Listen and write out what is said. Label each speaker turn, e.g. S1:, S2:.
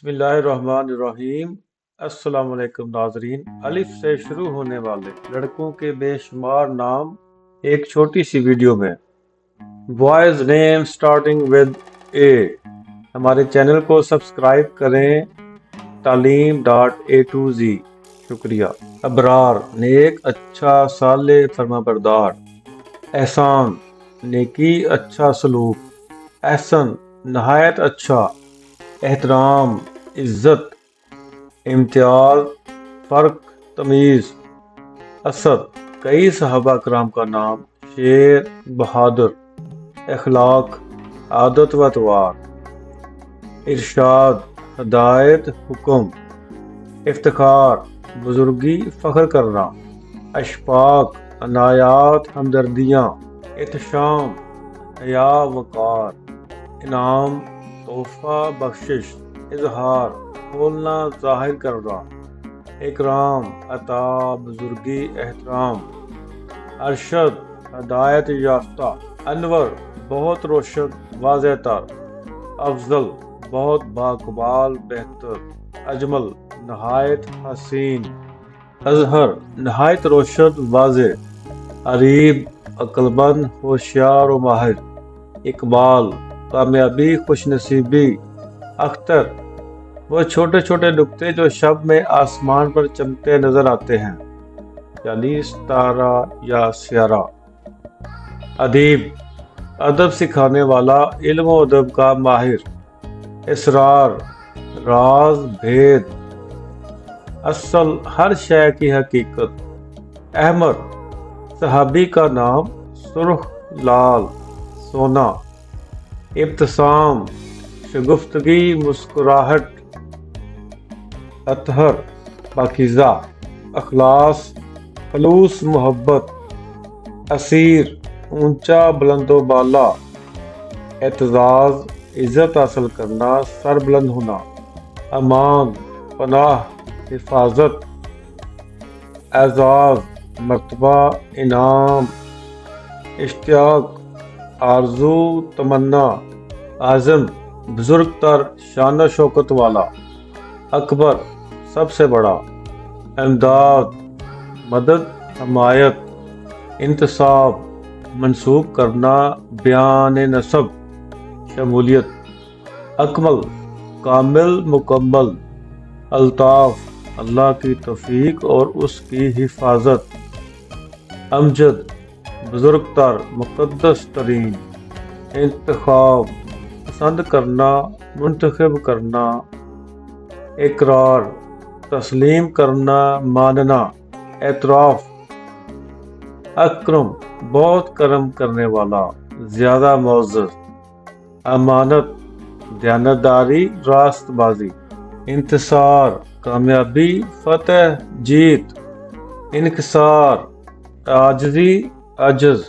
S1: बिस्मिल्लाहिर्रहमानिर्रहीम। अस्सलाम वालेकुम नाजरीन। अलिफ से शुरू होने वाले लड़कों के बेशुमार नाम एक छोटी सी वीडियो में। बॉयज नेम स्टार्टिंग विद ए। हमारे चैनल को सब्सक्राइब करें। तालीम.A to Z। शुक्रिया। अबरार नेक, अच्छा, साले, फरमाबरदार। एहसान नेकी, अच्छा सलूक। एहसन नहायत अच्छा। एहतराम इज्जत। इम्तियाज फर्क तमीज़। असद कई सहाबा कराम का नाम। शेर बहादुर। इखलाक आदत व अतवार। इरशाद हदायत हुक्म। इफ्तिखार बुजुर्गी फ़ख्र करना। अशफाक अनायात हमदर्दियाँ। एहतशाम हया वक़ार। इनाम तोहफा बख्शिश। इजहार खोलना ज़ाहिर करना। इकराम अता बुजुर्गी एहतराम। अरशद हदायत याफ्ता। अनवर बहुत रोशन वाज़ेह तर। अफजल बहुत बाकमाल बेहतर। अजमल नहायत हसीन। अजहर नहायत रोशन वाज़ेह। अरीब अक्लमंद होशियार व माहिर। इकबाल कामयाबी खुशनसीबी। अख्तर वो छोटे छोटे नुक्ते जो शब में आसमान पर चमकते नजर आते हैं, यानी सितारा या सियारा। अदीब अदब सिखाने वाला, इल्म व अदब का माहिर। इसरार राज भेद। असल हर शय की हकीकत। अहमद सहाबी का नाम। सुर्ख लाल सोना। इब्तिसाम शगुफ्तगी मुस्कुराहट। अतहर पाकीज़ा। अखलास खलूस मोहब्बत। असीर ऊंचा बुलंदोबाला। एतजाज इज्जत हासिल करना, सर बुलंद होना। अमान पनाह हिफाजत। एजाज मर्तबा इनाम। इश्तियाक आरजू तमन्ना। आज़म बुजुर्ग तर शान शौकत वाला। अकबर सबसे बड़ा। इमदाद मदद हमायत। इंतसाब मंसूब करना, बयान नसब शमूलियत। अकमल कामिल मुकम्मल। अल्ताफ अल्लाह की तौफीक और उसकी हिफाजत। अमजद बुजुर्ग तर मुक़द्दस तरीन। इंतखाब पसंद करना, मुंतखब करना। इकरार तस्लीम करना, मानना। एतराफ़ अकरम बहुत करम करने वाला, ज़्यादा मुअज़्ज़ज़। अमानत दयानतदारी रास्तबाजी। इंतसार कामयाबी फतह जीत। इनकिसार आजिज़ी अजज़।